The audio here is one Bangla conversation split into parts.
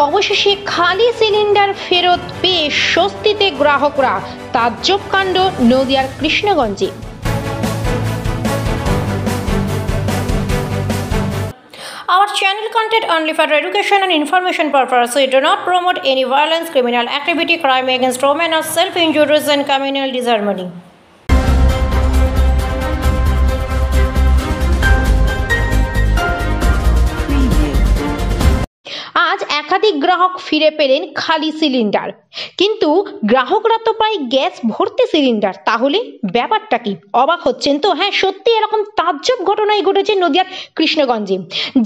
অবশেষে খালি সিলিন্ডার ফেরত পেয়ে স্বস্তিতে গ্রাহকরা। তাজ্জব কাণ্ড নদিয়ার কৃষ্ণগঞ্জে। Our channel content only for education and information purpose. We do not promote any violence, criminal activity, crime against women, or self-injuries and communal disharmony. আজ একাধিক গ্রাহক ফিরে পেলেন খালি সিলিন্ডার, কিন্তু গ্রাহকরা তো প্রায় গ্যাস ভর্তি সিলিন্ডার। তাহলে ব্যাপারটা কি? অবাক হচ্ছেন তো? হ্যাঁ, সত্যি এরকম তাজ্জব ঘটনাই ঘটেছে নদিয়ার কৃষ্ণগঞ্জে।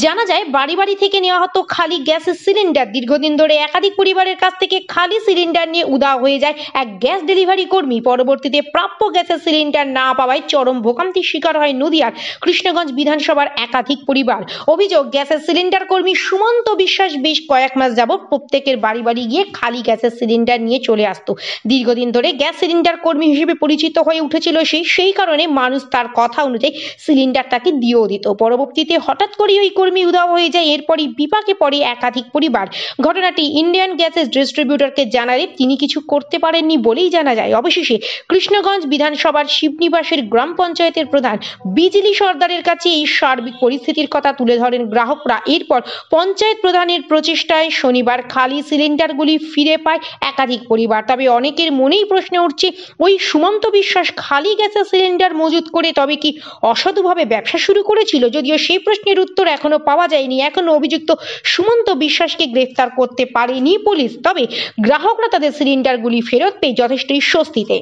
জানা যায়, বাড়ি বাড়ি থেকে নেওয়া হতো খালি গ্যাসের সিলিন্ডার। দীর্ঘদিন ধরে একাধিক পরিবারের কাছ থেকে খালি সিলিন্ডার নিয়ে উধাও হয়ে যায় এক গ্যাস ডেলিভারি কর্মী। পরবর্তীতে প্রাপ্য গ্যাসের সিলিন্ডার না পাওয়ায় চরম ভোগান্তির শিকার হয় নদিয়ার কৃষ্ণগঞ্জ বিধানসভার একাধিক পরিবার। অভিযোগ, গ্যাসের সিলিন্ডার কর্মী সুমন্ত বিশ্বাস বেশ কয়েক মাস যাবত প্রত্যেকের বাড়ি বাড়ি গিয়ে খালি গ্যাসের সিলিন্ডার নিয়ে চলে আসতো। দীর্ঘদিন ধরে গ্যাস সিলিন্ডার কর্মী হিসেবে পরিচিত হয়ে উঠেছিল সেই কারণে মানুষ তার কথা অনুযায়ী সিলিন্ডার তাকে দিয়েও দিত। পরবর্তীতে হঠাৎ করে ওই কর্মী উধাও হয়ে যায়। এরপরই বিপাকে পড়ে একাধিক পরিবার। ঘটনাটি ইন্ডিয়ান গ্যাসের ডিস্ট্রিবিউটরকে জানালে তিনি কিছু করতে পারেননি বলেই জানা যায়। অবশেষে কৃষ্ণগঞ্জ বিধানসভার শিবনিবাসের গ্রাম পঞ্চায়েতের প্রধান বিজলি সর্দারের কাছে এই সার্বিক পরিস্থিতির কথা তুলে ধরেন গ্রাহকরা। এরপর পঞ্চায়েত প্রধানের প্রচেষ্টায় শনিবার খালি সিলিন্ডারগুলি ফিরে পায় একাধিক পরিবার। তবে অনেকের মনেই প্রশ্ন উঠছে, ওই সুমন্ত বিশ্বাস খালি গ্যাসের সিলিন্ডার মজুত করে তবে কি অসাধুভাবে ব্যবসা শুরু করেছিল? যদিও সেই প্রশ্নের উত্তর এখনো পাওয়া যায়নি। এখনো অভিযুক্ত সুমন্ত বিশ্বাসকে গ্রেফতার করতে পারেনি পুলিশ। তবে গ্রাহকরা তাদের সিলিন্ডারগুলি ফেরত পেয়ে যথেষ্টই স্বস্তিতে।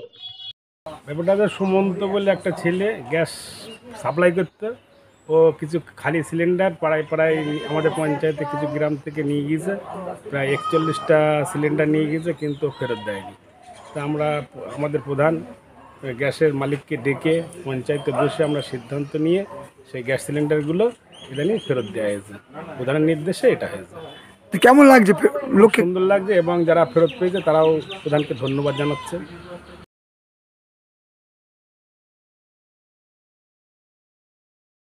ব্যাপারটা সুমন্ত বলে একটা ছেলে গ্যাস সাপ্লাই করতে, ও কিছু খালি সিলিন্ডার পাড়ায় পাড়ায় আমাদের পঞ্চায়েতে কিছু গ্রাম থেকে নিয়ে গিয়েছে। প্রায় 41টা সিলিন্ডার নিয়ে গিয়েছে, কিন্তু ফেরত দেয়নি। তা আমরা আমাদের প্রধান গ্যাসের মালিককে ডেকে পঞ্চায়েতে বসে আমরা সিদ্ধান্ত নিয়ে সেই গ্যাস সিলিন্ডারগুলো ইদানিং ফেরত দেওয়া হয়েছে। প্রধানের নির্দেশে এটা হয়েছে। কেমন লাগছে? সুন্দর লাগছে, এবং যারা ফেরত পেয়েছে তারাও প্রধানকে ধন্যবাদ জানাচ্ছে।